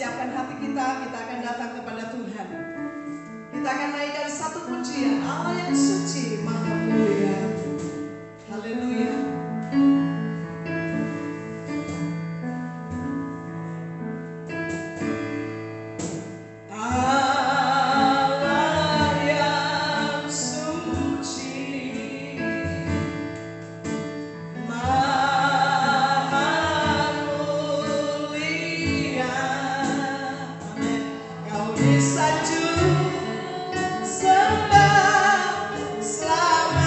siapkan hati kita akan datang kepada Tuhan. Kita akan naikkan satu pujian, Allah yang suci, Maha Mulia. Haleluya. Satu sembah selamat.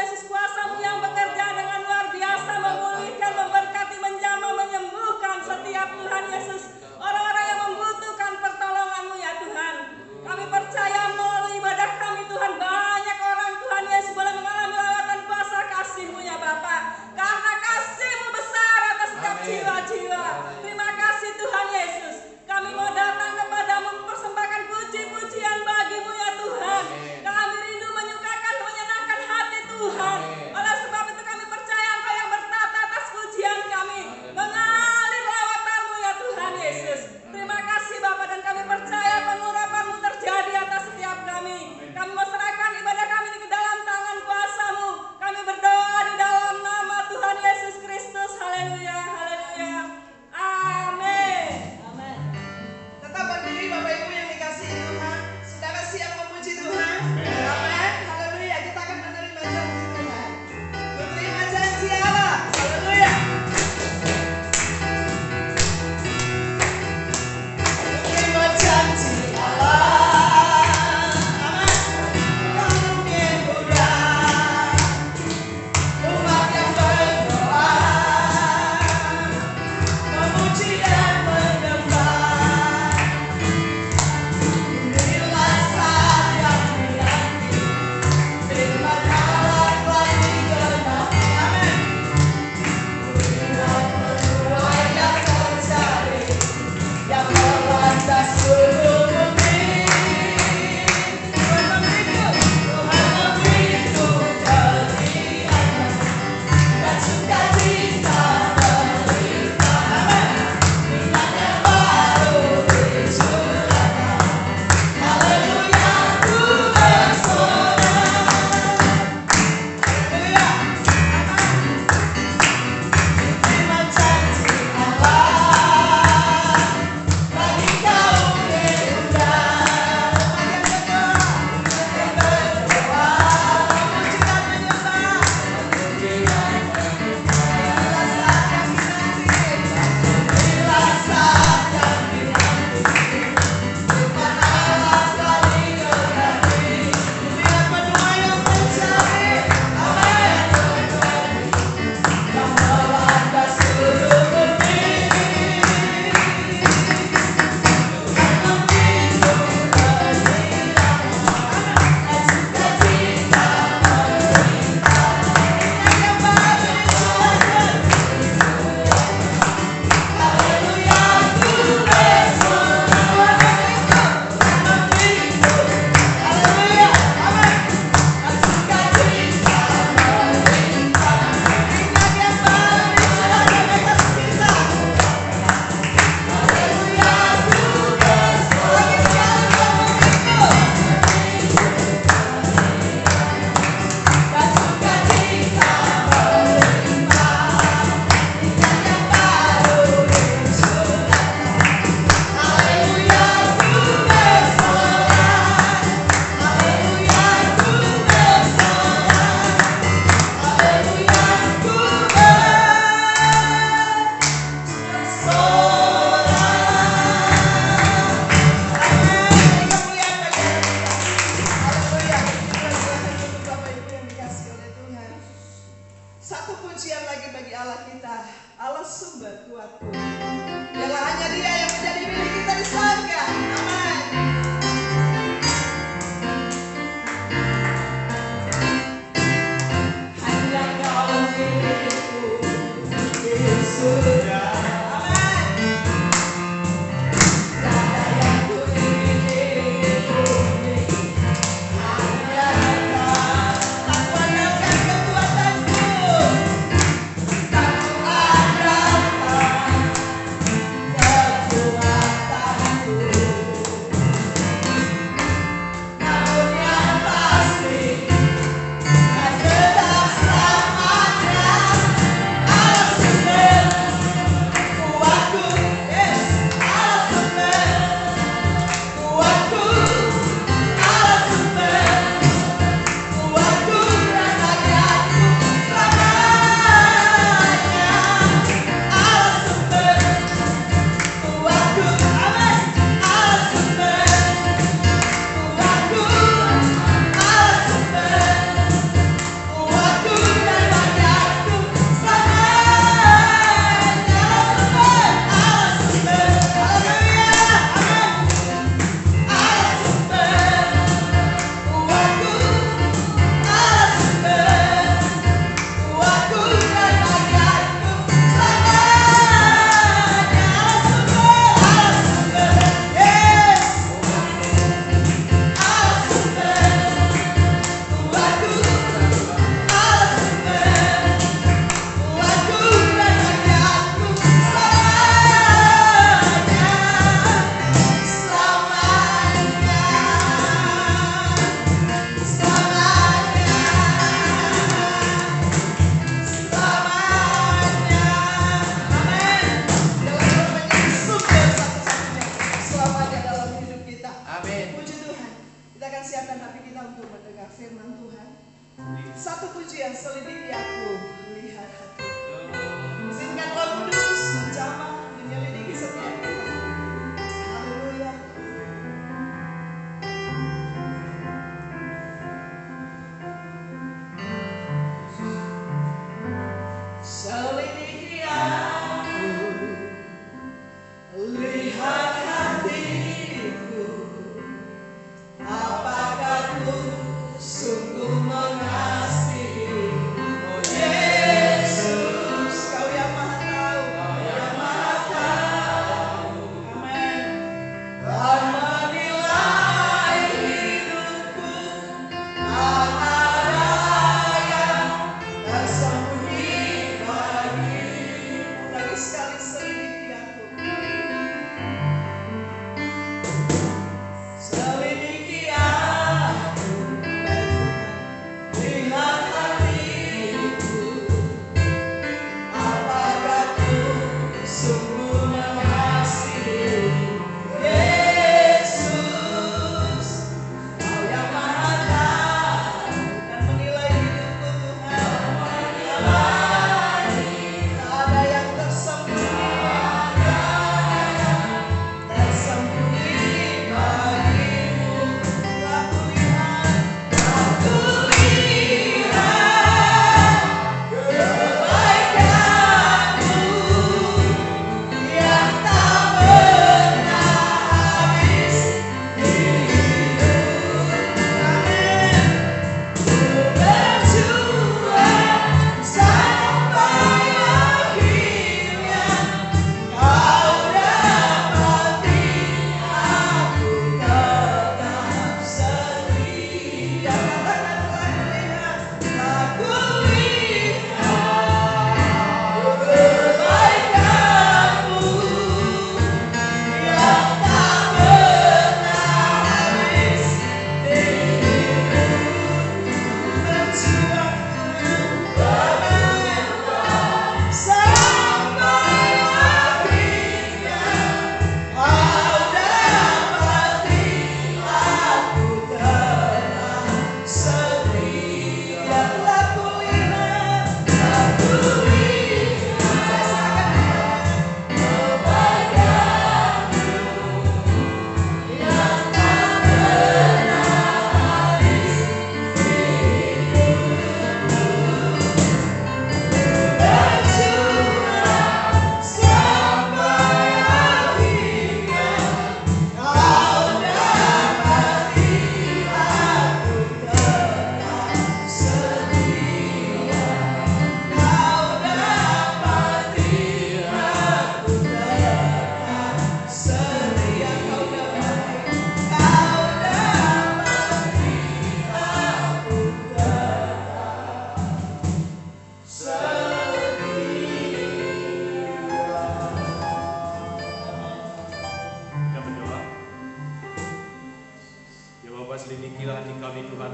Yesus, kuasa-Mu yang bekerja dengan luar biasa, memulihkan, memberkati, menjamah, menyembuhkan setiap Tuhan Yesus orang-orang yang membutuhkan pertolongan-Mu ya Tuhan. Kami percaya melalui ibadah kami Tuhan, banyak orang Tuhan Yesus boleh mengalami lawatan kuasa kasih-Mu ya Bapa, karena kasih-Mu besar atas setiap jiwa-jiwa. Terima kasih Tuhan Yesus. Kami mau datang kepadamu mempersembahkan puji-pujian bagi-Mu ya Tuhan. Kami rindu menyukakan, menyenangkan hati Tuhan. Oleh sebab itu kami percaya Engkau yang bertata atas pujian kami, mengalir lawatan-Mu ya Tuhan Yesus. Terima kasih Bapa, dan kami percaya pengurapan-Mu terjadi atas setiap kami. Kami menyerahkan ibadah kami ke dalam tangan kuasa-Mu. Kami berdoa di dalam nama Tuhan Yesus Kristus. Haleluya, haleluya. Amin. Amin. Tetap berdiri Bapak Ibu yang dikasihi Tuhan. Saudara siap memuji Tuhan? Amin. Haleluya. Kita akan menerima janji Tuhan. Menerima janji Allah. Haleluya. Menerima janji Allah. Amin. Karunia muda. Umat yang berdoa, memuji dan menyembah. Inilah saat yang dinanti, firman Allah telah digenapi. Amin. Melihat menuai yang terjadi, yang melanda seluruh bumi. Tuhan memberitahu kegiatan dan sukacita melimpah. Amin. Minyak yang baru dicurahkan. Haleluya, ku bersorak. Haleluya. Terima janji Allah bagi kaum Yehuda. Satu pujian lagi bagi Allah kita, Allah sumber kuatku. Biarlah hanya Dia yang menjadi milik kita di surga. Amin. Hanya Kau milikku di surga. Amin. Tiada yang ku ingini di bumi, hanya Kau. Tak kuandalkan kekuatanku, tak kuandalkan kekuatanku.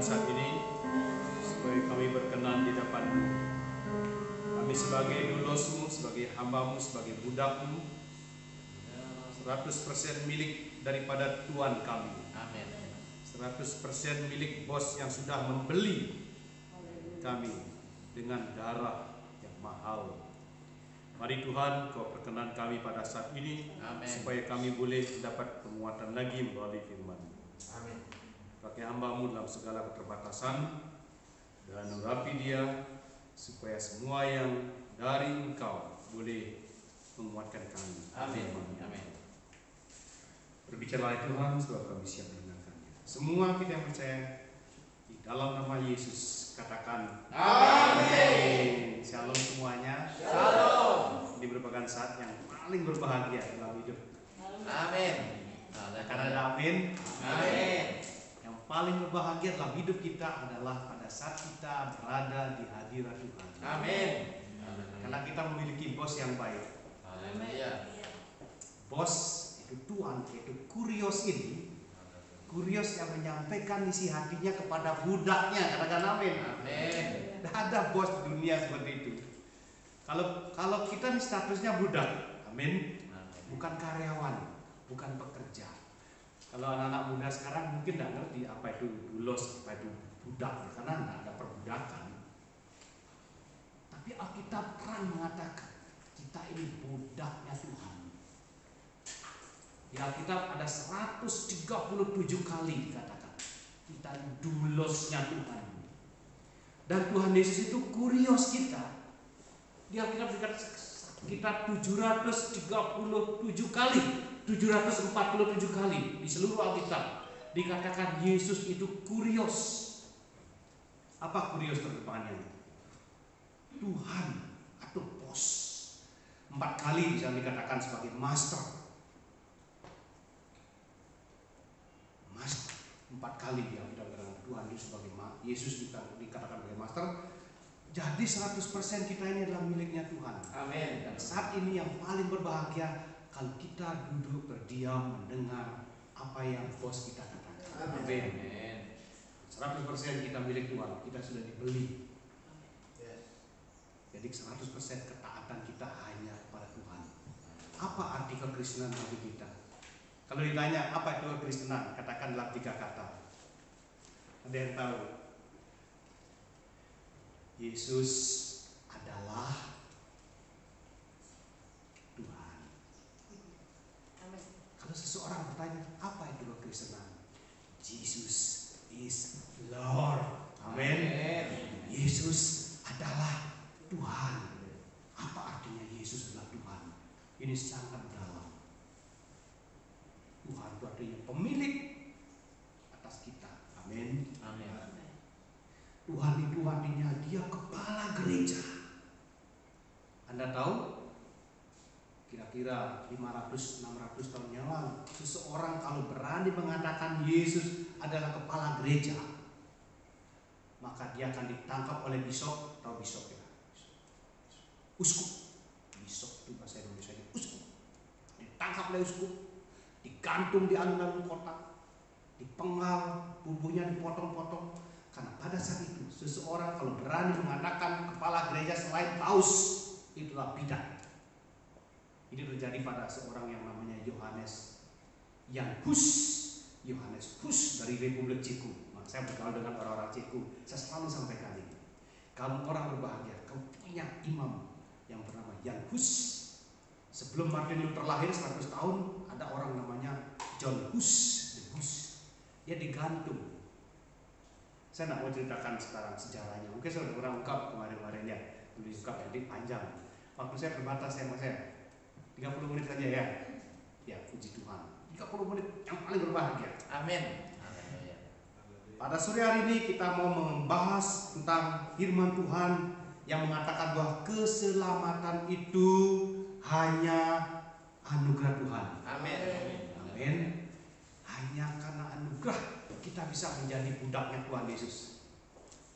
Tuhan saat ini, supaya kami berkenan di depan-Mu. Kami sebagai dulos-Mu, sebagai hamba-Mu, sebagai budak-Mu, 100% milik daripada Tuhan kami. Amin. 100% milik bos yang sudah membeli kami dengan darah yang mahal. Mari Tuhan, Kau perkenan kami pada saat ini, Amin. supaya kami boleh mendapat penguatan lagi melalui firman. Amin. Pakai hamba-Mu dalam segala keterbatasan, dan urapi dia, supaya semua yang dari Engkau boleh menguatkan kami. Amin. Amin. Berbicara Tuhan, sebab kami siap mendengarkannya. Semua kita yang percaya di dalam nama Yesus, katakan Amin. Shalom semuanya. Shalom. Ini merupakan saat yang paling berbahagia dalam hidup. Amin. Karena ada amin. Amin. Yang paling berbahagia dalam hidup kita adalah pada saat kita berada di hadirat Tuhan. Amin. Karena kita memiliki bos yang baik. Haleluya. Bos itu Tuhan, yaitu Kurios ini. Kurios yang menyampaikan isi hatinya kepada budaknya. Katakan amin. Amin. Tidak ada bos di dunia seperti itu. Kalau kita nih statusnya budak, amin, bukan karyawan, bukan pekerja. Kalau anak-anak muda sekarang mungkin tidak ngerti apa itu dulos, apa itu budak, karena tidak ada perbudakan. Tapi Alkitab terang mengatakan kita ini budaknya Tuhan. Di Alkitab ada 137 kali dikatakan kita dulosnya Tuhan. Dan Tuhan Yesus itu Kurios kita. Di Alkitab kita 737 kali, 747 kali di seluruh Alkitab dikatakan Yesus itu Kurios. Apa Kurios terjemahannya? Tuhan atau bos. 4 kali bisa dikatakan sebagai master. Master. 4 kali dia dikatakan Tuhan Yesus sebagai Yesus dikatakan sebagai master. Jadi 100% kita ini adalah miliknya Tuhan. Amin. Dan saat ini yang paling berbahagia kalau kita duduk berdiam mendengar apa yang bos kita katakan. Amin. 100% kita milik Tuhan. Kita sudah dibeli. Jadi 100% ketaatan kita hanya kepada Tuhan. Apa arti kekristenan bagi kita? Kalau ditanya apa itu kekristenan, katakan dalam 3 kata. Ada yang tahu? Yesus adalah Tuhan. Amin. Kalau seseorang bertanya apa itu kekristenan, Jesus is Lord. Amin. Yesus adalah Tuhan. Apa artinya Yesus adalah Tuhan? Ini sangat dalam. Tuhan itu artinya pemilik atas kita. Amin. Amin. Tuhan itu artinya dia kepala gereja. Anda tahu? Kira-kira 500-600 tahun yang lalu, seseorang kalau berani mengatakan Yesus adalah kepala gereja, maka dia akan ditangkap oleh bisop. Tahu bisop ya? Uskup. Bisop itu bahasa Indonesia, uskup. Ditangkap oleh uskup, digantung di alun-alun kota, dipenggal, tubuhnya dipotong-potong. Karena pada saat itu seseorang kalau berani mengatakan kepala gereja selain paus, itulah bidat. Ini terjadi pada seorang yang namanya Yohanes Hus dari Republik Ceko. Nah, saya bergaul dengan orang-orang Ceko. Saya selalu sampaikan ini. Kamu orang berbahagia, kamu punya imam yang bernama Jan Hus. Sebelum Martin Luther lahir 100 tahun, ada orang namanya John Hus. Dia digantung. Saya tidak mau ceritakan sekarang sejarahnya. Mungkin saya sudah pernah ungkap kemarin-kemarin ya. Tulis ungkap jadi panjang. Waktu saya terbatas ya mas saya. 30 menit saja ya. Ya puji Tuhan. 30 menit yang paling berbahagia. Amin. Pada sore hari ini kita mau membahas tentang firman Tuhan yang mengatakan bahwa keselamatan itu hanya anugerah Tuhan. Amin. Amin. Hanya karena anugerah kita bisa menjadi budaknya Tuhan Yesus.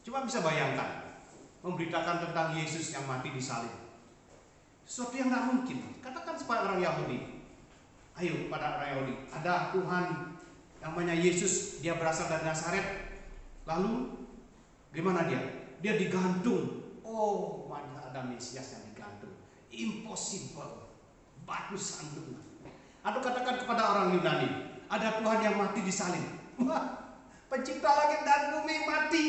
Coba bisa bayangkan memberitakan tentang Yesus yang mati di salib. Sesuatu yang tidak mungkin. Katakan kepada orang Yahudi. Ayo pada orang Yahudi, ada Tuhan namanya Yesus, dia berasal dari Nazaret. Lalu gimana dia? Dia digantung. Oh, mana ada Mesias yang digantung? Impossible. Batu sandungan. Atau katakan kepada orang Yunani, ada Tuhan yang mati disalib. Wah, pencipta langit dan bumi mati.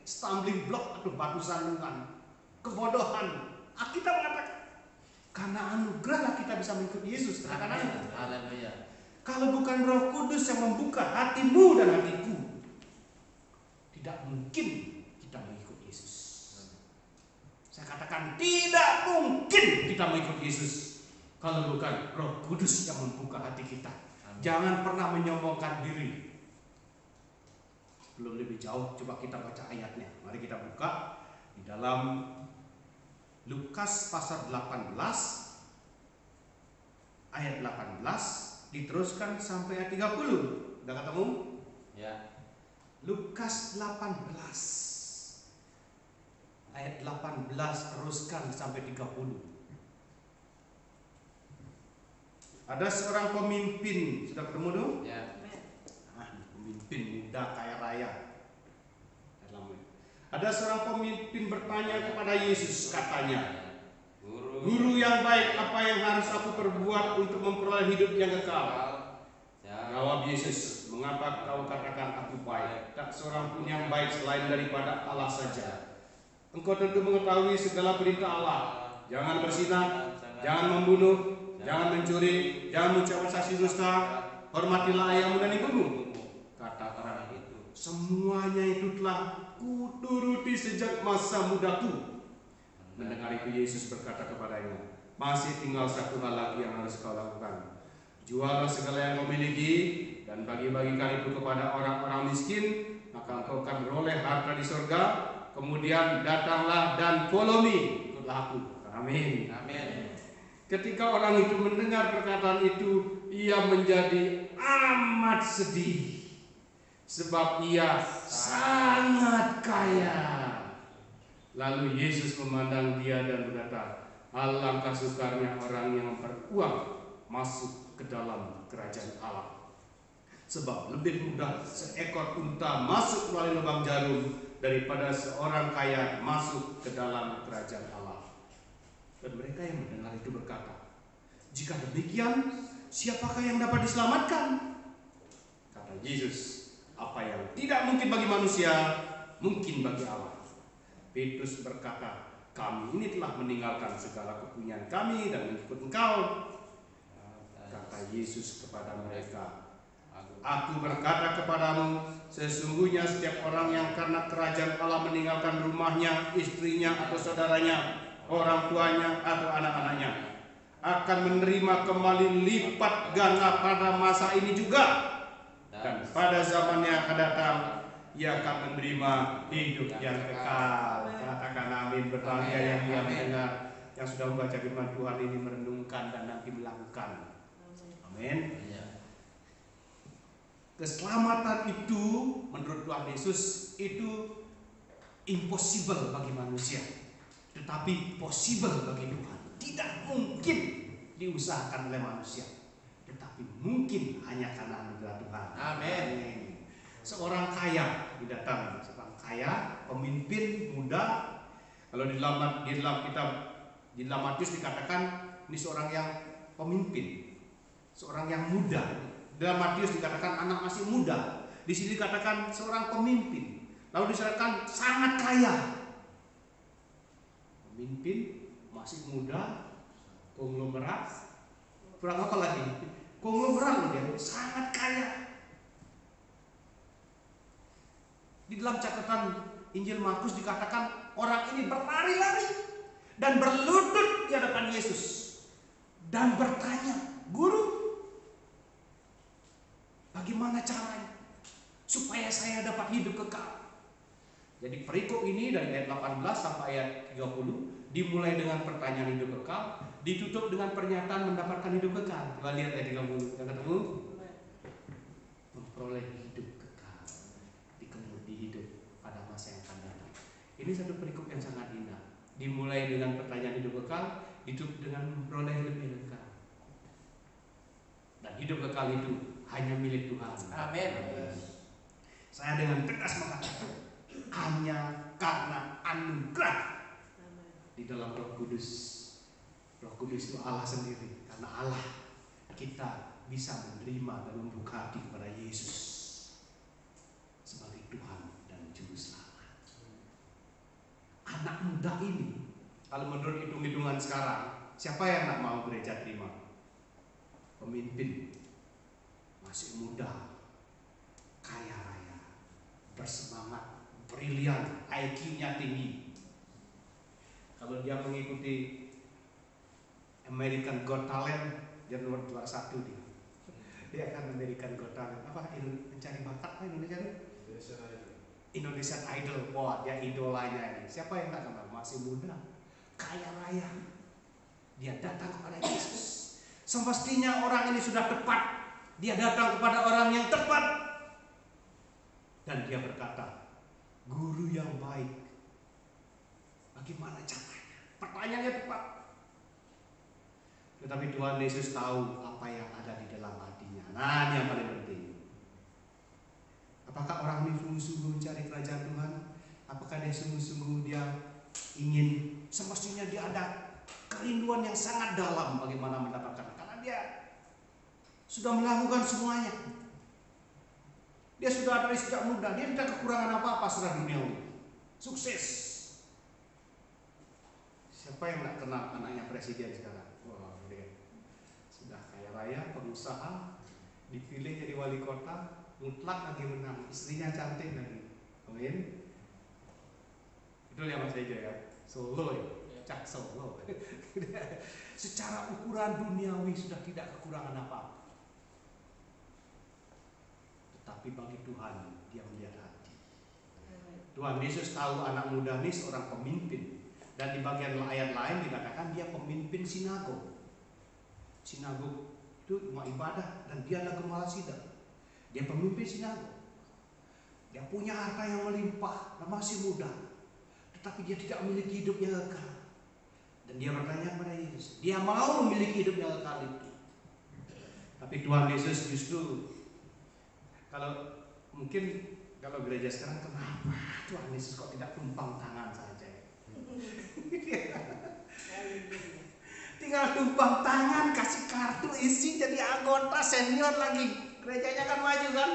Stumbling block atau batu sandungan. Kebodohan. Kita mengatakan karena anugerah kita bisa mengikuti Yesus. Haleluya. Kalau bukan Roh Kudus yang membuka hatimu dan hatiku, tidak mungkin kita mengikuti Yesus. Saya katakan tidak mungkin kita mengikuti Yesus kalau bukan Roh Kudus yang membuka hati kita. Jangan pernah menyombongkan diri. Belum lebih jauh, coba kita baca ayatnya. Mari kita buka di dalam Lukas pasal 18 ayat 18 diteruskan sampai ayat 30. Udah ketemu? Ya. Lukas 18 ayat 18 teruskan sampai 30. Ada seorang pemimpin, sudah ketemu dong? Ya. Pemimpin muda kaya raya. Ada seorang pemimpin bertanya kepada Yesus, katanya, Guru yang baik, apa yang harus aku perbuat untuk memperoleh hidup yang kekal? Jawab Yesus, mengapa kau katakan aku baik? Tak seorang pun yang baik selain daripada Allah saja. Engkau tentu mengetahui segala perintah Allah. Jangan berzinah, jangan membunuh, jangan mencuri, jangan mengucapkan saksi dusta, hormatilah ayahmu dan ibumu. Kata orang itu, semuanya itu telah kuturuti sejak masa mudaku. Mendengar itu Yesus berkata kepadanya, masih tinggal satu hal lagi yang harus kau lakukan. Juallah segala yang kau miliki dan bagi-bagikan itu kepada orang-orang miskin, maka engkau akan beroleh harta di surga. Kemudian datanglah dan follow-me, ikutlah aku. Amin. Amin. Ketika orang itu mendengar perkataan itu, ia menjadi amat sedih, sebab ia sangat kaya. Lalu Yesus memandang dia dan berkata, alangkah sukarnya orang yang beruang masuk ke dalam kerajaan Allah. Sebab lebih mudah seekor unta masuk melalui lubang jarum daripada seorang kaya masuk ke dalam kerajaan Allah. Dan mereka yang mendengar itu berkata, jika demikian, siapakah yang dapat diselamatkan? Kata Yesus, apa yang tidak mungkin bagi manusia, mungkin bagi Allah. Petrus berkata, kami ini telah meninggalkan segala kepunyaan kami dan mengikut engkau. Kata Yesus kepada mereka, aku berkata kepadamu, sesungguhnya setiap orang yang karena kerajaan Allah meninggalkan rumahnya, istrinya atau saudaranya, orang tuanya atau anak-anaknya, akan menerima kembali lipat ganda pada masa ini juga. Dan pada zaman yang akan datang, ia akan menerima hidup yang kekal. Katakan amin. Berbahagia yang mendengar, yang sudah membaca firman Tuhan ini, merenungkan dan nanti melakukan. Amin. Keselamatan itu menurut Tuhan Yesus itu impossible bagi manusia, tetapi possible bagi Tuhan. Tidak mungkin diusahakan oleh manusia, tetapi mungkin hanya karena anugerah Tuhan. Amin. Seorang kaya didatangi, seorang kaya, pemimpin muda. Kalau di dalam kitab di dalam Matius dikatakan ini seorang yang pemimpin, seorang yang muda. Dalam Matius dikatakan anak masih muda. Di sini dikatakan seorang pemimpin. Lalu disebutkan sangat kaya. Pemimpin masih muda, konglomerat. Kurang apa lagi? Konglomerat dia, sangat kaya. Di dalam catatan Injil Markus dikatakan orang ini berlari-lari dan berlutut di hadapan Yesus dan bertanya, Guru, bagaimana caranya supaya saya dapat hidup kekal? Jadi perikop ini dari ayat 18 sampai ayat 30 dimulai dengan pertanyaan hidup kekal, ditutup dengan pernyataan mendapatkan hidup kekal. Coba lihat ayat 30, yang ketemu memperoleh hidup kekal, dikemudian hidup pada masa yang akan datang. Ini satu perikop yang sangat indah. Dimulai dengan pertanyaan hidup kekal, ditutup dengan memperoleh hidup yang kekal. Dan hidup kekal itu hanya milik Tuhan. Amin. Saya dengan tegas mengatakan, hanya karena anugerah di dalam Roh Kudus. Roh Kudus itu Allah sendiri. Karena Allah, kita bisa menerima dan membuka hati kepada Yesus sebagai Tuhan dan Juru Selamat. Anak muda ini, kalau menurut hitung-hitungan sekarang, siapa yang tak mau gereja terima? Pemimpin masih muda, kaya raya, bersemangat, brilian, IQ-nya tinggi. Kalau dia mengikuti American Got Talent, dia nomor 21 dia. Dia akan American Got Talent. Apa? Mencari bakat apa Indonesia itu? Indonesian Idol. Wah, dia idolanya ini. Siapa yang tak kenal? Masih muda, kaya raya. Dia datang kepada Yesus. Semestinya orang ini sudah tepat. Dia datang kepada orang yang tepat. Dan dia berkata, guru yang baik. Bagaimana caranya? Pertanyaannya tepat. Tetapi Tuhan Yesus tahu apa yang ada di dalam hatinya. Nah, ini yang paling penting. Apakah orang ini sungguh-sungguh mencari kerajaan Tuhan? Apakah dia sungguh-sungguh dia ingin, semestinya dia ada kerinduan yang sangat dalam bagaimana mendapatkan, karena dia sudah melakukan semuanya. Dia sudah dari sejak muda, dia tidak kekurangan apa-apa secara duniawi. Sukses. Siapa yang tidak kenal anaknya presiden sekarang? Wah, dia sudah kaya raya, pengusaha, dipilih jadi wali kota, mutlak lagi menang, istrinya cantik lagi. Amin. Itu ya Mas Ejo ya, Solo ya, Cak Solo. Secara ukuran duniawi sudah tidak kekurangan apa-apa. Tetapi bagi Tuhan, dia melihat hati. Tuhan Yesus tahu anak muda ini seorang pemimpin. Dan di bagian ayat lain dikatakan dia pemimpin sinagog. Sinagog itu rumah ibadah dan dia adalah gembala sidang. Dia pemimpin sinagog. Dia punya harta yang melimpah dan masih muda. Tetapi dia tidak memiliki hidup yang kekal. Dan dia bertanya kepada Yesus, dia mau memiliki hidup yang kekal itu. Tapi Tuhan Yesus justru, kalau mungkin kalau gereja sekarang, kenapa Tuhan Yesus kok tidak tumpang tangan saja? Tinggal tumpang tangan, kasih kartu isi jadi anggota senior lagi. Gerejanya kan maju kan?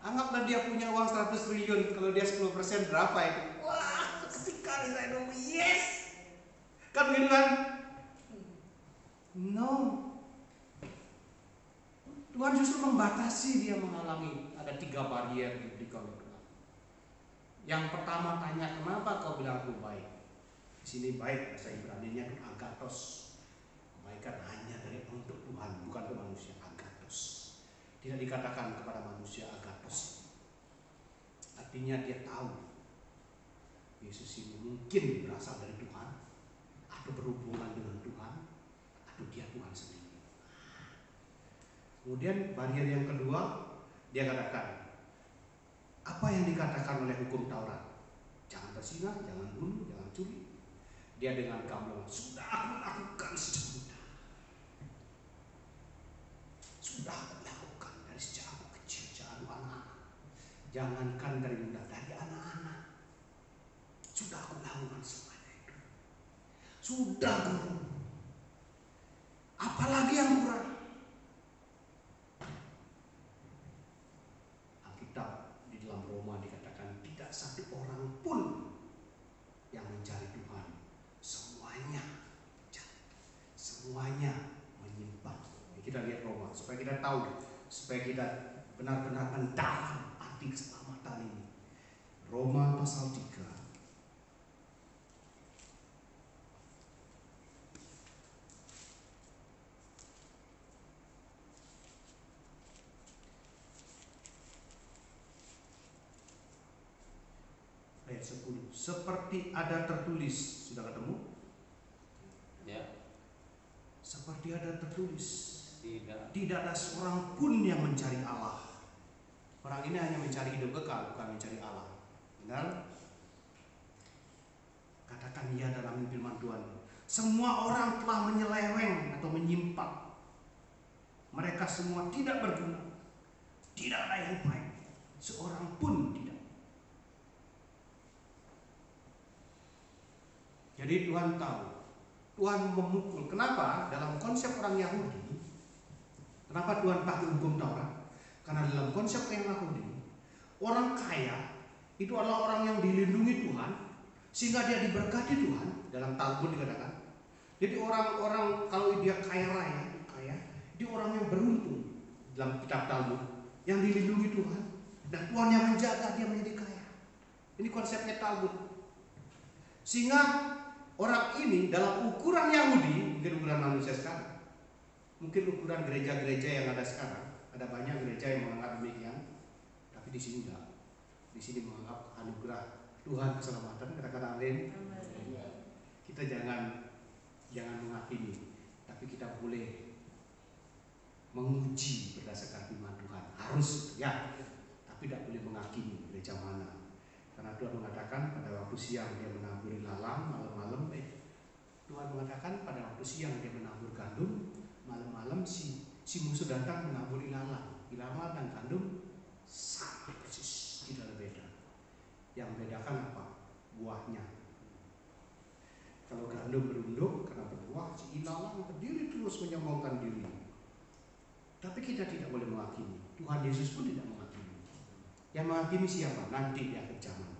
Anggaplah dia punya uang 100 triliun, kalau dia 10% berapa itu? Wah, sekali saya dong, yes. Kan begitu kan? No. Tuhan justru membatasi, dia menghalangi. Ada 3 barier diberikan oleh Tuhan. Yang pertama tanya, kenapa kau bilang aku baik? Di sini baik, bahasa Ibrani-nya itu agatos. Kebaikan hanya dari untuk Tuhan, bukan untuk manusia. Agatos. Tidak dikatakan kepada manusia agatos. Artinya dia tahu Yesus ini mungkin berasal dari Tuhan, atau berhubungan dengan Tuhan, atau dia Tuhan sendiri. Kemudian barier yang kedua, dia katakan, apa yang dikatakan oleh hukum Taurat? Jangan berzina, jangan bunuh, jangan curi. Dia dengan gamblang, sudah aku lakukan sejak muda. Sudah aku lakukan dari sejak aku kecil, sejak aku anak-anak. Jangankan dari muda, dari anak-anak. Sudah aku lakukan semuanya itu. Sudah guru. Apalagi yang kurang? Alkitab di dalam Roma dikatakan tidak satu orang pun yang mencari Tuhan. Semuanya menyimpang. Kita lihat Roma supaya kita tahu, supaya kita benar-benar mendalam arti keselamatan ini. Roma pasal 3 ayat 10. Seperti ada tertulis, sudah ketemu? Ya. Seperti ada tertulis, Tidak ada seorang pun yang mencari Allah. Orang ini hanya mencari hidup kekal, bukan mencari Allah. Benar? Katakan ya dalam firman Tuhan. Semua orang telah menyeleweng atau menyimpang. Mereka semua tidak berguna. Tidak ada yang baik. Seorang pun tidak. Jadi Tuhan tahu, Tuhan memukul. Kenapa? Dalam konsep orang Yahudi, kenapa Tuhan pakai hukum Taurat? Karena dalam konsep orang Yahudi, orang kaya itu adalah orang yang dilindungi Tuhan, sehingga dia diberkati Tuhan. Dalam Talmud dikatakan. Jadi orang-orang kalau dia kaya raya, dia orang yang beruntung dalam kitab Talmud, yang dilindungi Tuhan, dan Tuhan yang menjaga dia menjadi kaya. Ini konsepnya Talmud. Sehingga orang ini dalam ukuran Yahudi, mungkin ukuran manusia sekarang, mungkin ukuran gereja-gereja yang ada sekarang, ada banyak gereja yang menganggap demikian, tapi di sini enggak. Di sini menganggap anugerah Tuhan keselamatan. Katakan amin. Kita jangan menghakimi, tapi kita boleh menguji berdasarkan firman Tuhan. Harus ya, tapi tidak boleh menghakimi gereja mana. Karena Tuhan mengatakan pada waktu siang dia menaburi lalang, malam-malam Tuhan mengatakan pada waktu siang dia menabur gandum, malam-malam si musuh datang menaburi lalang. Lalang dan gandum sama persis, tidak ada beda. Yang bedakan apa? Buahnya. Kalau gandum berunduk karena berbuah, si ilalang berdiri terus menyombongkan diri. Tapi kita tidak boleh menghakimi. Tuhan Yesus pun tidak menghakimi. Yang menghakimi siapa? Nanti di akhir zaman.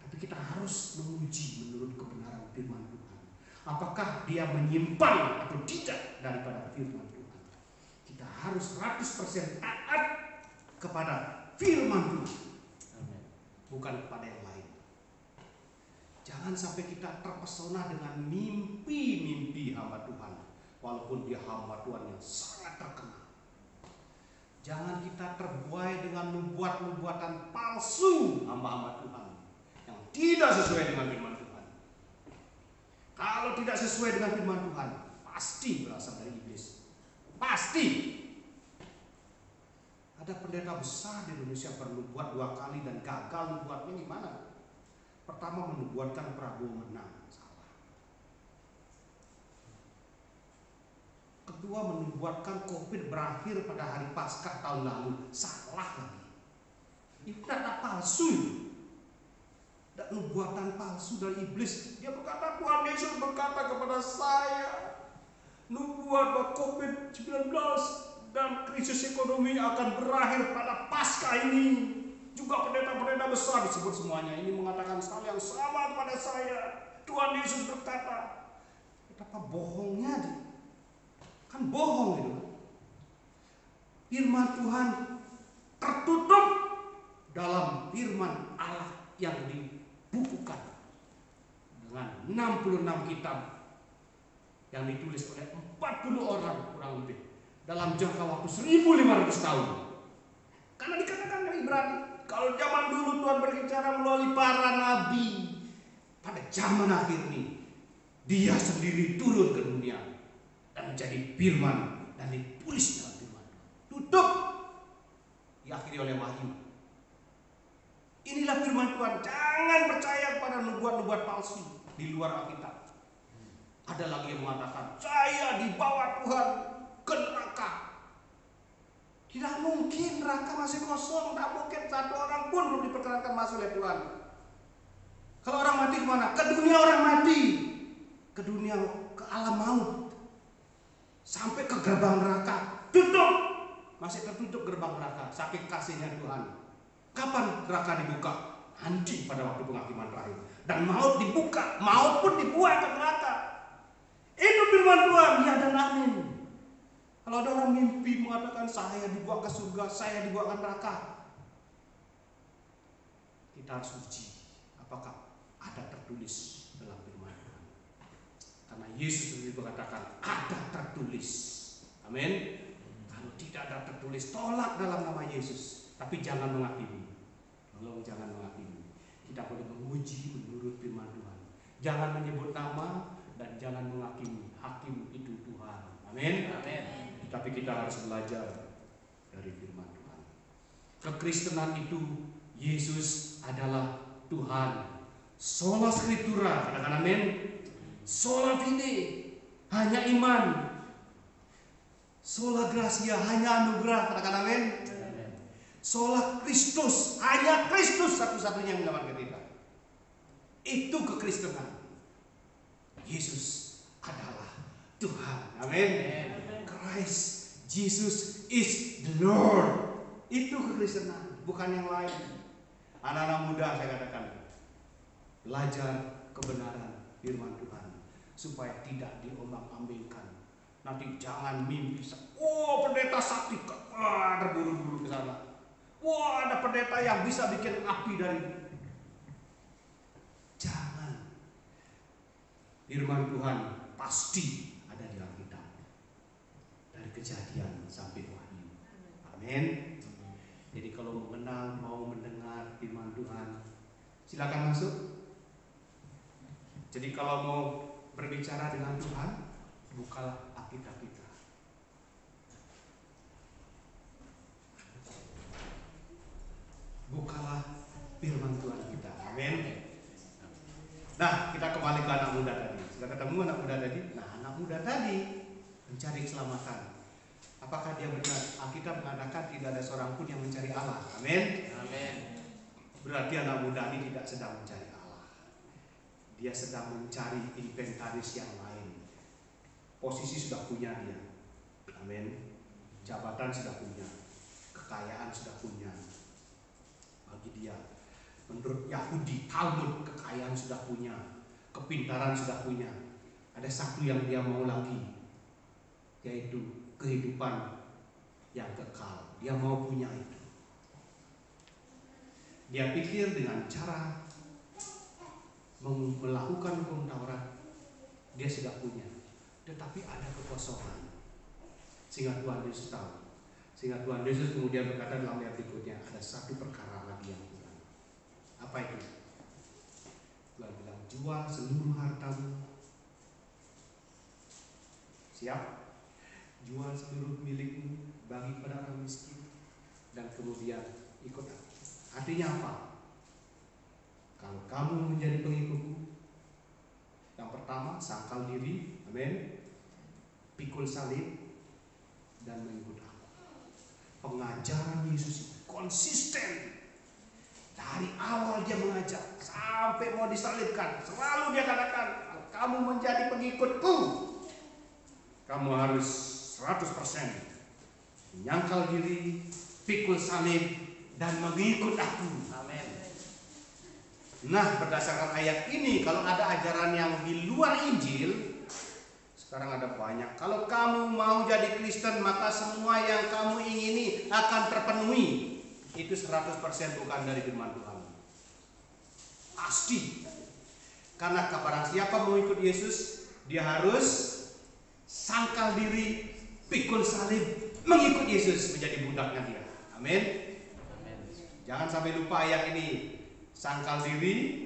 Tapi kita harus menguji menurut kebenaran firman Tuhan. Apakah dia menyimpang atau tidak daripada firman Tuhan. Kita harus 100% taat kepada firman Tuhan. Bukan kepada yang lain. Jangan sampai kita terpesona dengan mimpi-mimpi hamba Tuhan, walaupun dia hamba Tuhan yang sangat terkenal. Jangan kita terbuai dengan nubuat-nubuatan palsu hamba-hamba Tuhan yang tidak sesuai dengan firman Tuhan. Kalau tidak sesuai dengan firman Tuhan, pasti berasal dari iblis. Pasti. Ada pendeta besar di Indonesia bernubuat 2 kali dan gagal nubuatnya gimana? Pertama menubuatkan Prabowo menang, salah. Kedua menubuatkan COVID berakhir pada hari Paskah tahun lalu, salah lagi. Itu data palsu. Dan nubuatan palsu dari iblis. Dia berkata Tuhan Yesus berkata kepada saya, nubuat bahwa COVID-19 dan krisis ekonomi akan berakhir pada Paskah ini. Juga pendeta-pendeta besar disebut semuanya ini mengatakan hal yang sama kepada saya. Tuhan Yesus berkata, betapa bohongnya dia. Kan bohong itu. Firman Tuhan tertutup dalam firman Allah yang dibukukan dengan 66 kitab yang ditulis oleh 40 orang kurang lebih dalam jangka waktu 1500 tahun. Karena dikatakan dari Ibrani, kalau zaman dulu Tuhan berbicara melalui para nabi, pada zaman akhir ini dia sendiri turun ke dunia dan menjadi firman dan ditulis dalam firman. Tutup, diakhiri oleh wahyu. Inilah firman Tuhan. Jangan percaya pada nubuat-nubuat palsu di luar Alkitab. Ada lagi yang mengatakan saya dibawa Tuhan ke neraka. Tidak mungkin, neraka masih kosong. Tidak mungkin satu orang pun belum diperkenankan masuk oleh Tuhan. Kalau orang mati kemana? Ke dunia orang mati. Ke dunia, ke alam maut. Sampai ke gerbang neraka. Tutup. Masih tertutup gerbang neraka. Saking kasihnya Tuhan. Kapan neraka dibuka? Nanti pada waktu penghakiman terakhir. Dan maut dibuka. Maut pun dibuat ke neraka. Itu firman Tuhan. Ya dan amin. Kalau ada orang mimpi mengatakan saya dibawa ke surga, saya dibawa ke neraka, kita harus uji apakah ada tertulis dalam firman Tuhan. Karena Yesus sendiri mengatakan ada tertulis. Amin. Kalau tidak ada tertulis, tolak dalam nama Yesus. Tapi jangan menghakimi. Tolong jangan menghakimi. Kita boleh menguji menurut firman Tuhan. Jangan menyebut nama dan jangan menghakimi. Hakim itu Tuhan. Amin. Amin. Tapi kita harus belajar dari firman Tuhan. Kekristenan itu Yesus adalah Tuhan. Sola Scriptura, katakan amin. Sola Fide, hanya iman. Sola Gracia, hanya anugerah, katakan amin. Sola Kristus, hanya Kristus satu-satunya yang menyelamatkan kita. Itu kekristenan. Yesus adalah Tuhan. Amin. Christ Jesus is the Lord. Itu kekristenan, bukan yang lain. Anak-anak muda saya katakan, belajar kebenaran firman Tuhan supaya tidak diombang-ambingkan. Nanti jangan mimpi, pendeta sakti, terburu-buru ke sana. Wah, ada pendeta yang bisa bikin api dari. Jangan. Firman Tuhan pasti ada di Alkitab. Dari Kejadian sampai Wahyu. Amin. Jadi kalau mau mengenal, mau mendengar firman Tuhan, silakan masuk. Jadi kalau mau berbicara dengan Tuhan, bukalah Alkitab kita. Bukalah firman Tuhan kita. Amin. Nah, kita kembali ke anak muda tadi. Sudah ketemu anak muda tadi? Nah, anak muda tadi mencari keselamatan. Apakah dia benar? Alkitab mengatakan tidak ada seorang pun yang mencari Allah. Amin. Amin. Berarti anak muda ini tidak sedang mencari Allah. Dia sedang mencari inventaris yang lain. Posisi sudah punya dia. Amin. Jabatan sudah punya. Kekayaan sudah punya. Bagi dia, menurut Yahudi, Talmud, kekayaan sudah punya, kepintaran sudah punya. Ada satu yang dia mau lagi, yaitu kehidupan yang kekal. Dia mau punya itu. Dia pikir dengan cara melakukan hukum Taurat, dia sudah punya. Tetapi ada kekosongan. Sehingga Tuhan Yesus tahu. Sehingga Tuhan Yesus kemudian berkata dalam ayat berikutnya, ada satu perkara lagi yang kurang. Apa itu? Tuhan bilang, jual seluruh hartamu. Siap? Jual seluruh milikmu, bagi pada orang miskin, dan kemudian ikut aku. Artinya apa? Kalau kamu menjadi pengikutku, yang pertama sangkal diri, amin, pikul salib, dan mengikut aku. Pengajaran Yesus konsisten. Dari awal dia mengajar sampai mau disalibkan, selalu dia katakan, kalau kamu menjadi pengikutku, kamu harus 100% menyangkal diri, pikul salib, dan mengikut aku. Amin. Nah, berdasarkan ayat ini, kalau ada ajaran yang di luar Injil, sekarang ada banyak. Kalau kamu mau jadi Kristen, maka semua yang kamu ingini akan terpenuhi. Itu 100% bukan dari firman Tuhan. Pasti. Karena barang siapa mau ikut Yesus, dia harus sangkal diri, pikul salib, mengikut Yesus, menjadi budaknya dia. Amin. Jangan sampai lupa ayat ini. Sangkal diri,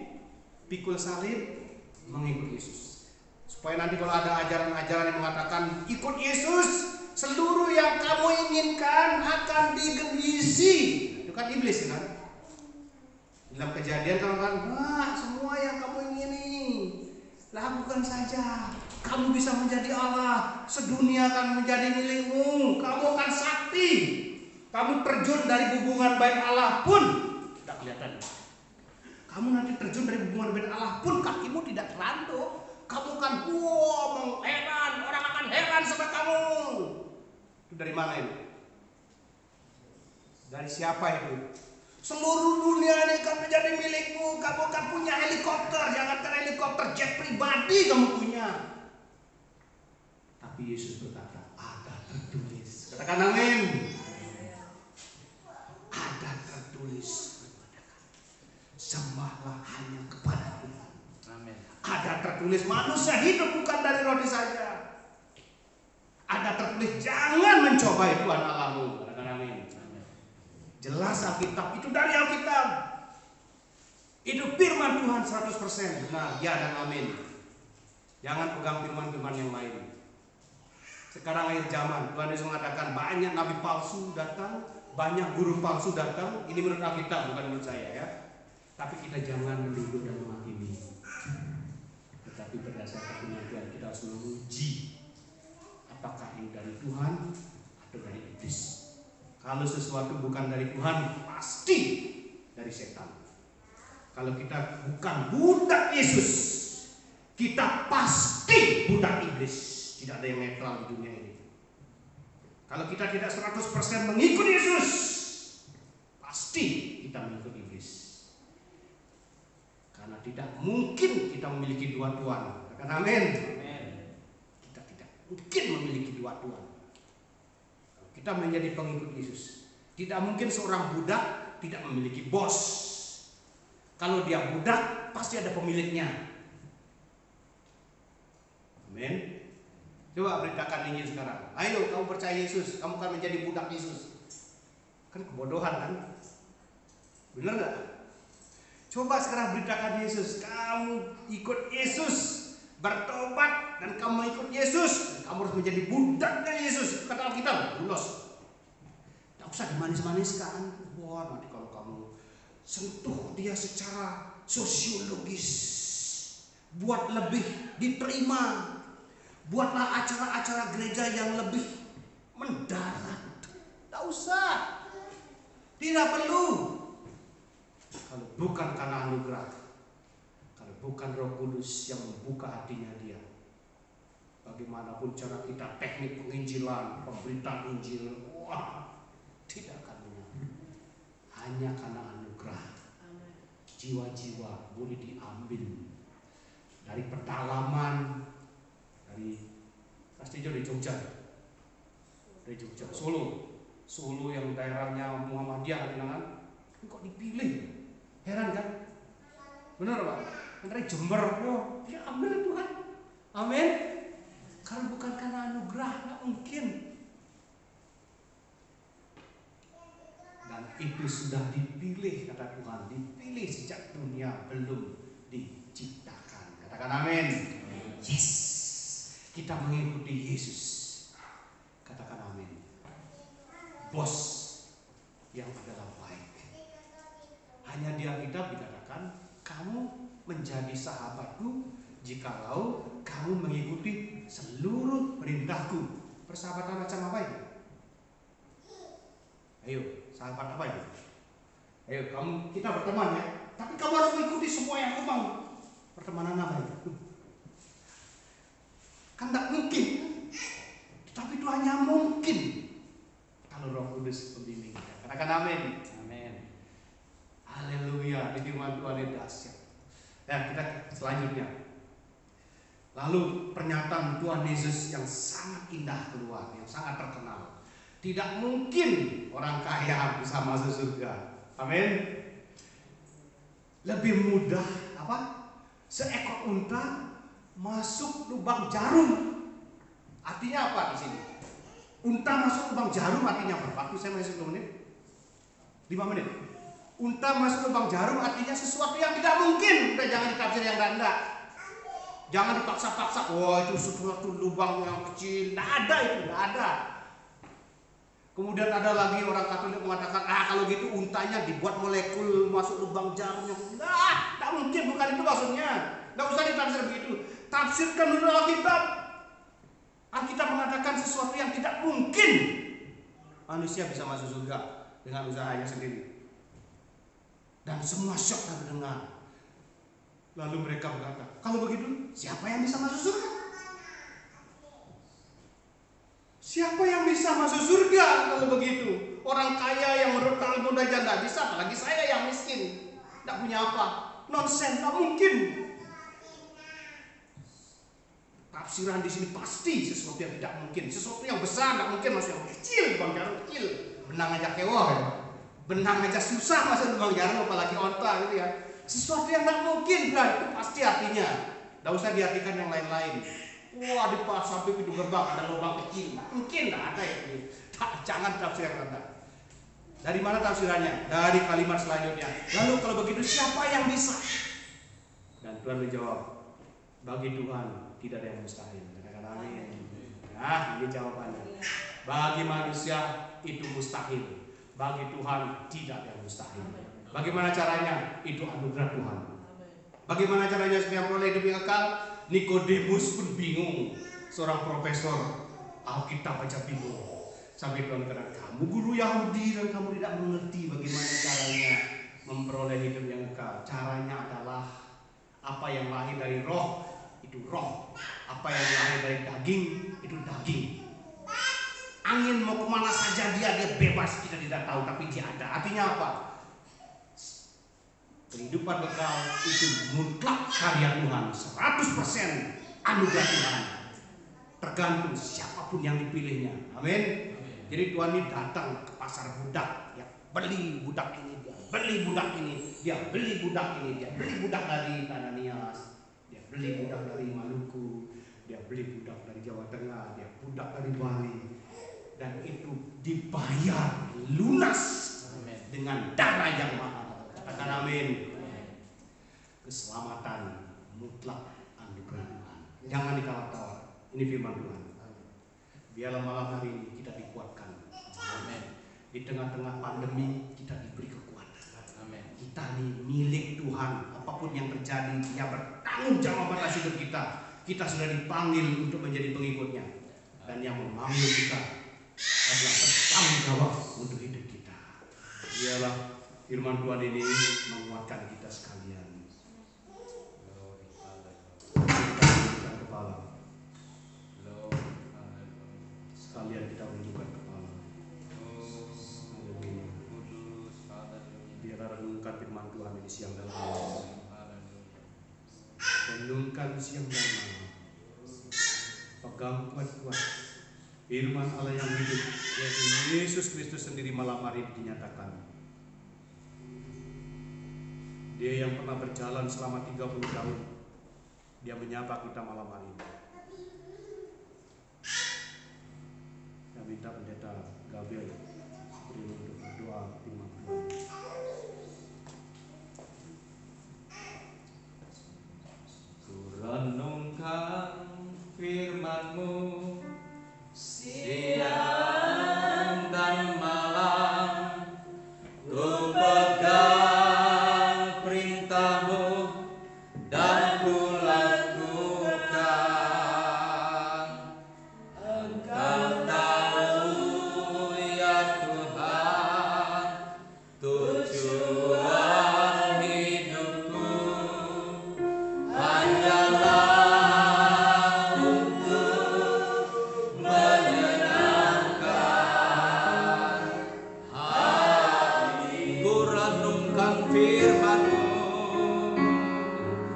pikul salib, mengikut Yesus. Supaya nanti kalau ada ajaran-ajaran yang mengatakan ikut Yesus, seluruh yang kamu inginkan akan diisi. Itu kan iblis kan? Dalam Kejadian kalau kan, semua yang kamu ingini lakukan saja. Kamu bisa menjadi Allah, sedunia akan menjadi milikmu. Kamu akan sakti. Kamu terjun dari hubungan baik Allah pun tidak kelihatan. Kamu nanti terjun dari hubungan baik Allah pun kakimu tidak terlantuk. Kamu kan mengheran, orang akan heran sama kamu. Itu dari mana ini? Dari siapa itu? Seluruh dunia ini akan menjadi milikmu. Kamu akan punya helikopter, jangankan helikopter, jet pribadi kamu punya. Tapi Yesus berkata, ada tertulis. Katakan amin. Ada tertulis. Sembahlah hanya kepada Tuhan. Amin. Ada tertulis manusia hidup bukan dari roti saja. Ada tertulis jangan mencobai Tuhan Allahmu. Katakan amin. Jelas Alkitab itu dari Alkitab. Itu firman Tuhan 100% benar. Ya dan amin. Jangan pegang firman-firman yang lain. Sekarang akhir zaman, Tuhan Yesus mengatakan banyak nabi palsu datang, banyak guru palsu datang. Ini menurut Alkitab bukan menurut saya ya. Tapi kita jangan menuduh dan menghakimi. Tetapi berdasarkan firman Tuhan kita harus menguji apakah ini dari Tuhan atau dari iblis. Kalau Kalau sesuatu bukan dari Tuhan, pasti dari setan. Kalau kita bukan budak Yesus, kita pasti budak iblis. Tidak ada yang netral di dunia ini. Kalau kita tidak 100% mengikut Yesus, pasti kita mengikut iblis. Karena tidak mungkin kita memiliki dua tuan. Katakan amin. Kita tidak mungkin memiliki dua tuan. Kita menjadi pengikut Yesus. Tidak mungkin seorang budak tidak memiliki bos. Kalau dia budak, pasti ada pemiliknya. Amin. Coba beritakan Injil sekarang. Ayo, kamu percaya Yesus, kamu akan menjadi budak Yesus. Kan kebodohan kan? Benar nggak? Coba sekarang beritakan Yesus, kamu ikut Yesus, bertobat dan kamu ikut Yesus, kamu harus menjadi budaknya Yesus. Kata Alkitab, lulus. Tidak usah dimanis-maniskan. Wah, nanti kalau kamu sentuh dia secara sosiologis, buat lebih diterima, buatlah acara-acara gereja yang lebih mendarat. Tidak usah, tidak perlu. Kalau bukan karena anugerah, kalau bukan Roh Kudus yang membuka hatinya dia, bagaimanapun cara kita teknik penginjilan, pemberitaan Injil, wah, tidak akan benar. Hanya karena anugerah, jiwa-jiwa boleh diambil dari pedalaman, dari pasti dari Jogja, Solo yang daerahnya Muhammadiyah, kan? Kok dipilih? Heran kan? Benar Pak? Dari Jember, oh, dia ambil Tuhan. Amin. Kalau bukan karena anugerah, nggak mungkin. Dan itu sudah dipilih, kata Tuhan, dipilih sejak dunia belum diciptakan. Katakan amin. Yes, kita mengikuti Yesus. Katakan amin. Bos yang adalah baik. Hanya di Alkitab dikatakan, kamu menjadi sahabatku jikalau kamu mengikuti seluruh perintahku. Persahabatan macam apa itu? Ayo, sahabat apa itu? Ayo, kita berteman ya. Tapi kamu harus mengikuti semua yang aku mau. Pertemanan apa itu? Kan tak mungkin. Tapi itu hanya mungkin kalau Roh Kudus pembimbing kita. Katakan amin. Amin. Haleluya, di firman Tuhan itu dahsyat. Nah, kita selanjutnya. Lalu pernyataan Tuhan Yesus yang sangat indah keluar, yang sangat terkenal. Tidak mungkin orang kaya bisa masuk surga. Amin. Lebih mudah apa? Seekor unta masuk lubang jarum. Artinya apa di sini? Unta masuk lubang jarum artinya apa? Waktu saya masih 10 menit. 5 menit. Unta masuk lubang jarum artinya sesuatu yang tidak mungkin. Udah jangan ditafsir yang rendah. Jangan dipaksa-paksa. Wah, itu sesuatu lubang yang kecil. Tidak ada itu, tidak ada. Kemudian ada lagi orang Katolik mengatakan, kalau gitu untanya dibuat molekul masuk lubang jarum. Tidak mungkin, bukan itu maksudnya. Tidak usah ditafsir begitu. Tafsirkan dulu Alkitab. Alkitab mengatakan sesuatu yang tidak mungkin manusia bisa masuk surga dengan usahanya sendiri. Dan semua syok dan mendengar. Lalu mereka berkata, kalau begitu siapa yang bisa masuk surga? Siapa yang bisa masuk surga kalau begitu? Orang kaya yang menurut Talmud aja tidak bisa, apalagi saya yang miskin. Tidak punya apa? Nonsen, tidak mungkin. Tafsiran di sini pasti sesuatu yang tidak mungkin, sesuatu yang besar tidak mungkin masuk yang kecil, lubang jarum kecil, benang aja kewah ya. Benang aja susah masuk lubang jarum, apalagi onta gitu ya. Sesuatu yang tidak mungkin, itu pasti artinya. Tidak usah diartikan yang lain-lain. Wah, di pas sampai pintu gerbang ada lubang kecil, mungkin tidak ada itu. Jangan tafsir yang rendah. Dari mana tafsirannya? Dari kalimat selanjutnya. Lalu kalau begitu siapa yang bisa? Dan Tuhan menjawab, bagi Tuhan tidak ada yang mustahil. Katakan amin. Nah, ini jawabannya. Bagi manusia itu mustahil. Bagi Tuhan tidak ada yang mustahil. Bagaimana caranya? Itu anugerah Tuhan. Bagaimana caranya supaya memperoleh hidup yang kekal? Nikodemus pun bingung. Seorang profesor Alkitab aja bingung. Sampai Tuhan kata, kamu guru Yahudi dan kamu tidak mengerti bagaimana caranya memperoleh hidup yang kekal. Caranya adalah apa yang lahir dari roh itu roh, apa yang lahir dari daging itu daging. Angin mau kemana saja dia bebas, kita tidak tahu, tapi dia ada. Artinya apa? Kehidupan kekal itu mutlak karya Tuhan, 100% anugerah Tuhan. Tergantung siapapun yang dipilihnya. Amin. Jadi Tuhan ini datang ke pasar budak, ya beli budak ini, dia beli budak ini, dia beli budak ini, dia beli budak dari Tananias, dia beli budak dari Maluku, dia beli budak dari Jawa Tengah, dia budak dari Bali, dan itu dibayar lunas dengan darah yang mahal. Katakan amin. Keselamatan mutlak anugerah Tuhan. Jangan ditawar-tawar. Ini firman Tuhan. Biarlah malam hari ini kita dikuatkan. Amin. Di tengah-tengah pandemi kita diberi kekuatan. Amin. Kita ini milik Tuhan. Apapun yang terjadi, Dia bertanggung jawab atas hidup kita. Kita sudah dipanggil untuk menjadi pengikutnya. Dan yang memanggil kita adalah bertanggung jawab untuk hidup kita. Biarlah firman Tuhan ini menguatkan kita sekalian. Kita kepala. Sekalian kita menundukkan kepala. Haleluya. Biar renungkan firman Tuhan ini siang dan malam. Renungkan siang dan malam. Pegang kuat-kuat firman Allah yang hidup, yaitu Yesus Kristus sendiri malam hari dinyatakan. Dia yang pernah berjalan selama 30 tahun, Dia menyapa kita malam hari ini. Saya minta pendeta Gabriel untuk berdoa firman Tuhan. Kurenungkan firman-Mu siang dan malam, ku pegang perintah-Mu dan ku lakukan. Engkau tahu ya Tuhan, tujuan hidupku hanyalah untuk menyenangkan hati. Ku renungkan firman-Mu,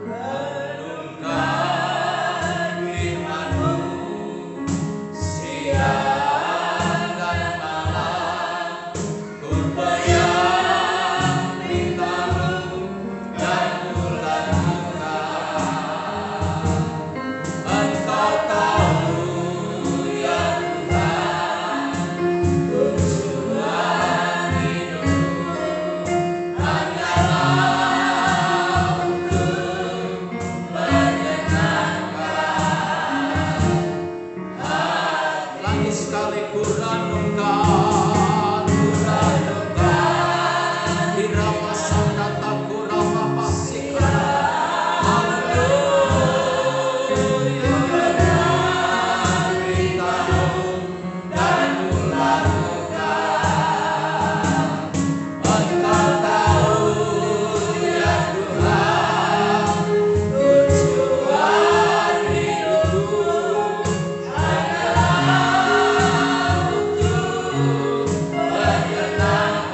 renungkan firman-Mu siang dan malam, ku pegang perintah-Mu dan ku lakukan. Engkau tahu ya Tuhan, tujuan hidupku hanyalah untuk menyenangkan. Lagi sekali ku renungkan, Hirama Sandata Kurama Pasika. Haleluya, perintah-Mu dan ku lakukan. Engkau tahu ya Tuhan, tujuan hidupku hanyalah untuk menyenangkan.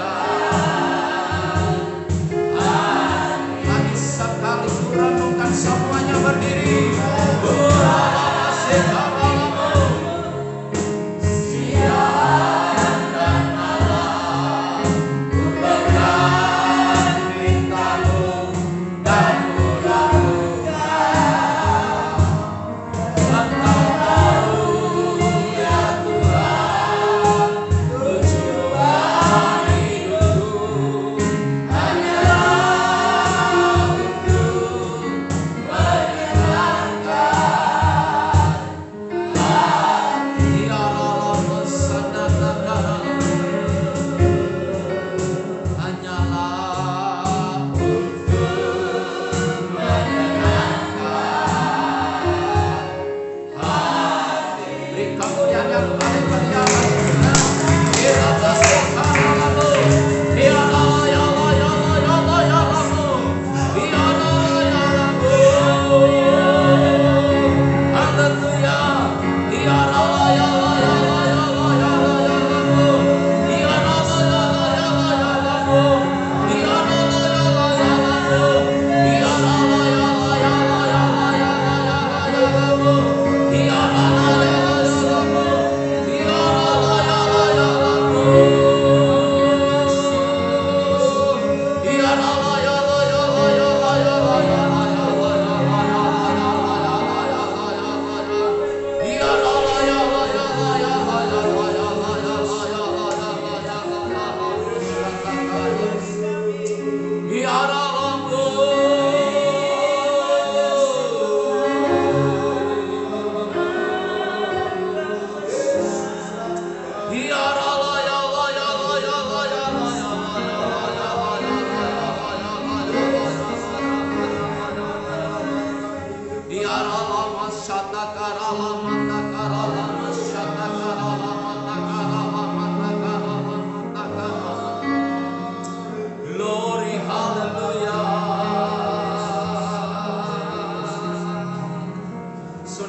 Lagi sekali ku renungkan, semuanya berdiri. Kurama Pasika siang dan malam, ku pegang perintah-Mu dan ku lakukan. Engkau tahu ya Tuhan, tujuan hidupku hanyalah untuk menyenangkan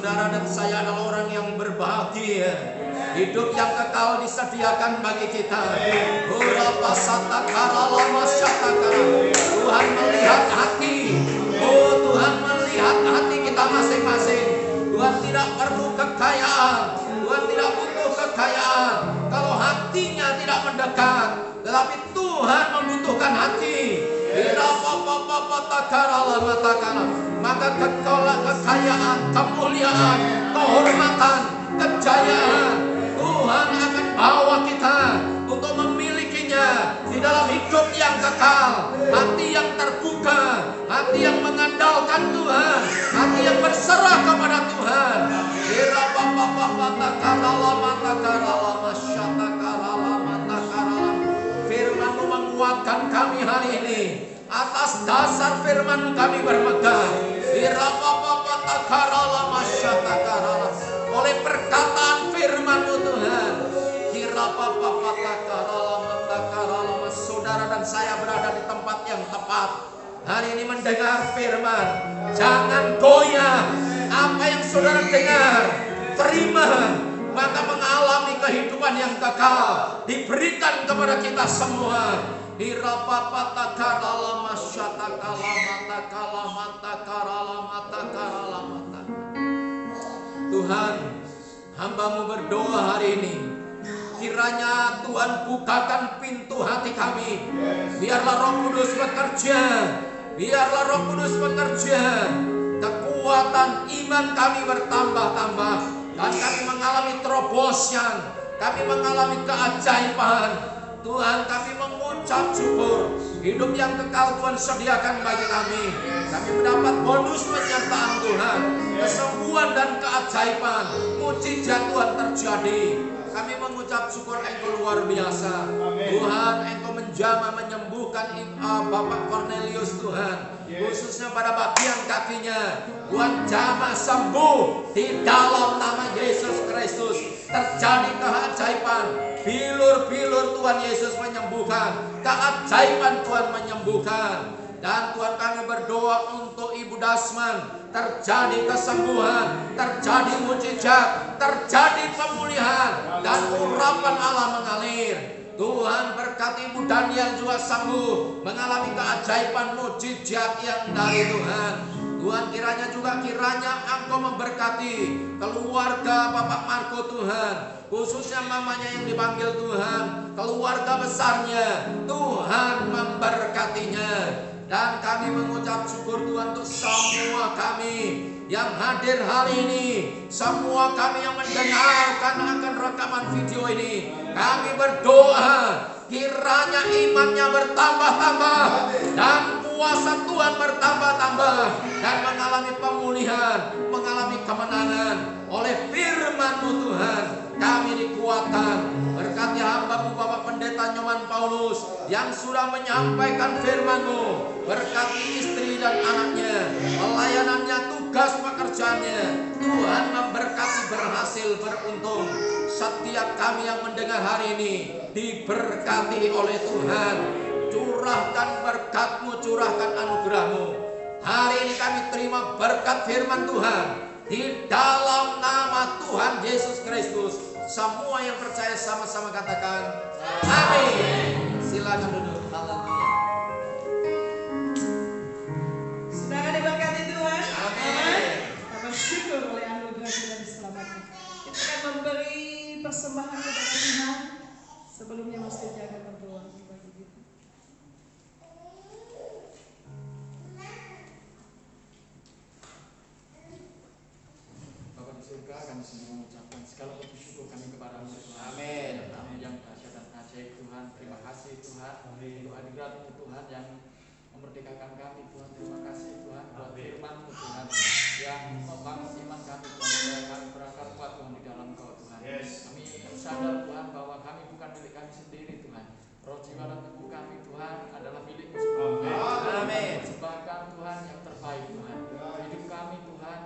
saudara dan saya adalah orang yang berbahagia. Hidup yang kekal disediakan bagi kita. Tuhan melihat hati. Oh, Tuhan melihat hati kita masing-masing. Tuhan tidak perlu kekayaan. Tuhan tidak butuh kekayaan. Kalau hatinya tidak mendekat, tetapi Tuhan membutuhkan hati. Maka kekayaan, kemuliaan, kehormatan, kejayaan Tuhan akan bawa kita untuk memilikinya di dalam hidup yang kekal. Hati yang terbuka, hati yang mengandalkan Tuhan, hati yang berserah kepada Tuhan. Firman-Mu menguatkan kami hari ini. Atas dasar firman kami bermegah. Oleh perkataan firman-Mu Tuhan. Saudara dan saya berada di tempat yang tepat. Hari ini mendengar firman. Jangan goyah. Apa yang saudara dengar, terima. Maka mengalami kehidupan yang kekal diberikan kepada kita semua. Tuhan, hamba-Mu berdoa hari ini, kiranya Tuhan bukakan pintu hati kami. Biarlah Roh Kudus bekerja. Biarlah Roh Kudus bekerja. Kekuatan iman kami bertambah-tambah. Dan kami mengalami terobosan. Kami mengalami keajaiban. Tuhan, kami mengucap syukur. Hidup yang kekal Tuhan sediakan bagi kami. Kami mendapat bonus penyertaan Tuhan. Kesembuhan dan keajaiban, mujizat Tuhan terjadi. Kami mengucap syukur Engkau luar biasa. Tuhan, Engkau menjamah menyembuhkan Bapak Cornelius Tuhan. Khususnya pada bagian kakinya. Tuhan jamah sembuh di dalam nama Yesus Kristus. Terjadi keajaiban. Bilur-bilur Tuhan Yesus menyembuhkan. Keajaiban Tuhan menyembuhkan. Dan Tuhan kami berdoa untuk Ibu Dasman. Terjadi kesembuhan, terjadi mujizat, terjadi pemulihan, dan urapan Allah mengalir. Tuhan berkati Ibu Daniel juga sembuh, mengalami keajaiban mujizat yang dari Tuhan. Tuhan kiranya Engkau memberkati keluarga Bapak Marco Tuhan. Khususnya mamanya yang dipanggil Tuhan, keluarga besarnya, Tuhan memberkatinya. Dan kami mengucap syukur Tuhan untuk semua kami yang hadir hari ini, semua kami yang mendengarkan akan rekaman video ini. Kami berdoa kiranya imannya bertambah-tambah dan kuasa Tuhan bertambah-tambah dan mengalami pemulihan, mengalami kemenangan oleh firman-Mu Tuhan. Kami dikuatkan. Berkati hamba-Mu Bapak Pendeta Nyoman Paulus yang sudah menyampaikan firman-Mu. Berkati istri dan anaknya, pelayanannya, tugas pekerjaannya. Tuhan memberkati berhasil beruntung. Setiap kami yang mendengar hari ini diberkati oleh Tuhan. Curahkan berkat-Mu, curahkan anugerah-Mu. Hari ini kami terima berkat firman Tuhan di dalam nama Tuhan Yesus Kristus. Semua yang percaya sama-sama katakan amin. Silakan duduk. Haleluya. Saudara diberkati Tuhan. Amin. Kita bersyukur oleh anugerah kita diselamatkan. Kita akan memberi persembahan kepada Tuhan. Sebelumnya mesti jaga berdoa bagi kita. Bapa di surga, kami semua mengucapkan segala puji syukur kami kepada-Mu Tuhan. Amin. Kami yang dahsyat dan ajaib Tuhan. Terima kasih Tuhan untuk hadirat-Mu Tuhan yang memerdekakan kami Tuhan. Terima kasih Tuhan buat firman-Mu Tuhan yang membangun iman kami Tuhan, supaya kami berakar kuat Tuhan di dalam Kau Tuhan. Kami sadar Tuhan bahwa kami bukan milik kami sendiri Tuhan. Roh, jiwa dan tubuh kami Tuhan adalah milik-Mu sepenuhnya. Amin. Persembahkan Tuhan yang terbaik Tuhan. Hidup kami Tuhan,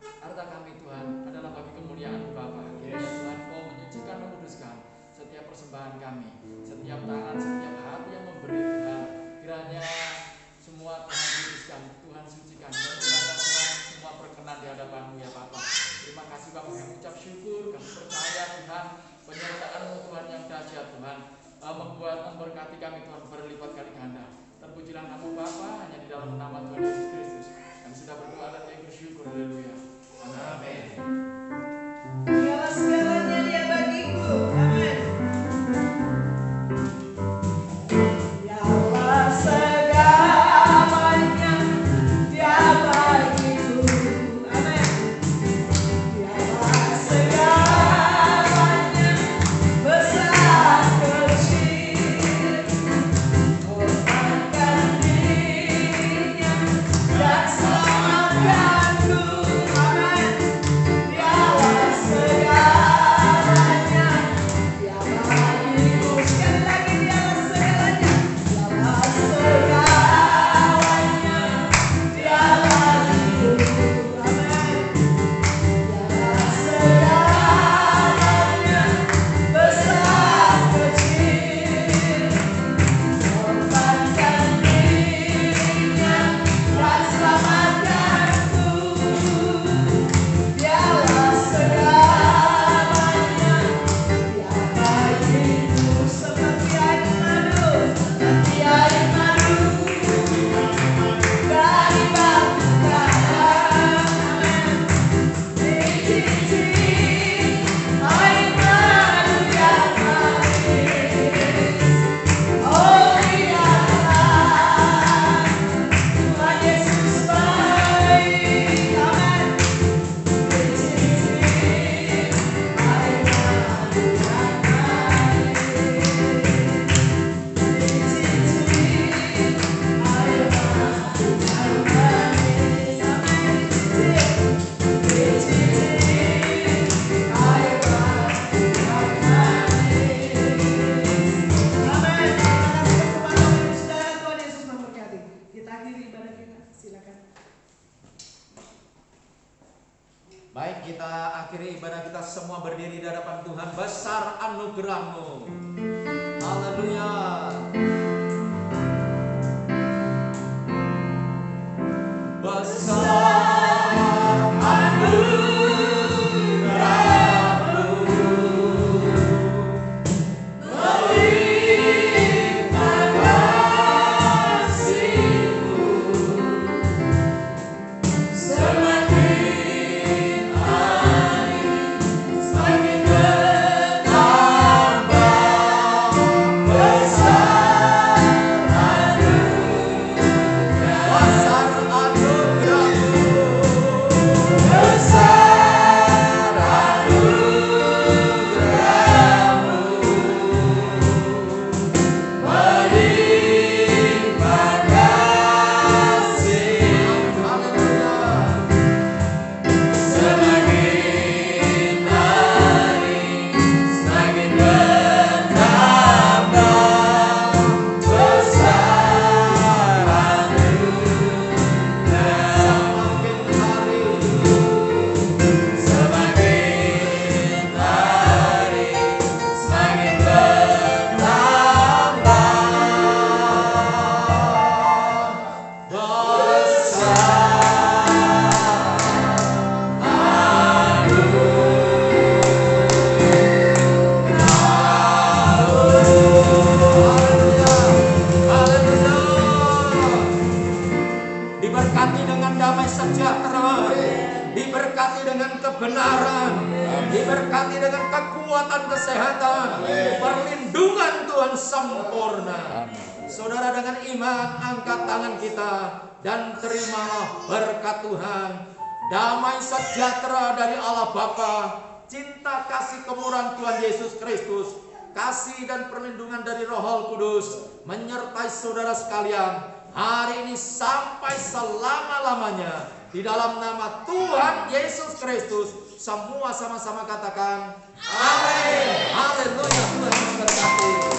harta kami Tuhan adalah bagi kemuliaan Bapa. Kiranya Tuhan Kau menyucikan, menguduskan setiap persembahan kami, setiap tangan, setiap hati yang memberi Tuhan. Kiranya semua Tuhan kuduskan, Tuhan sucikan, dan kiranya Tuhan semua berkenan di hadapan-Mu ya Bapa. Tuhan, penyertaan-Mu Tuhan yang dahsyat Tuhan, memberkati kami Tuhan berlipat kali ganda. Terpujilah nama Bapa hanya di dalam nama Tuhan Yesus Kristus. Kami sudah berdoa dan kami bersyukur. Haleluya. Amin. Dialah segalanya Dia bagiku. Amin. Dialah segalanya Dia bagiku. Amin. Dialah segalanya besar kecil. Korbankan dirinya dan selamatkanku. Amin. Dialah segalanya Dia bagiku. Sekali lagi dialah segalanya. Dialah segalanya Dia bagiku. Amin. Dialah segalanya besar kecil. Korbankan dirinya dan selamatkanku. Dialah segalanya Dia bagiku. Seperti air madu, seperti air madu dari batu karang. Dicicip air madu yang manis. Oh lihatlah Tuhan Yesus baik. Amin. Dicicip air madu yang manis. Dicicip air madu yang manis. Amin. Dicicip air madu yang manis. Amin. Terima kasih kepada saudara. Tuhan Yesus memberkati. Kita akhiri ibadah kita. Silakan. Baik, kita akhiri ibadah kita semua berdiri di hadapan Tuhan. Besar anugerah-Mu. Haleluya. Besar anugerah-Mu, melimpah kasih-Mu, semakin hari semakin bertambah. Besar kebenaran, diberkati dengan kekuatan kesehatan, perlindungan Tuhan sempurna. Saudara, dengan iman angkat tangan kita dan terimalah berkat Tuhan. Damai sejahtera dari Allah Bapa, cinta kasih kemurahan Tuhan Yesus Kristus, kasih dan perlindungan dari Roh Kudus menyertai saudara sekalian hari ini sampai selama-lamanya. Di dalam nama Tuhan Yesus Kristus, semua sama-sama katakan amin. Haleluya. Tuhan memberkati.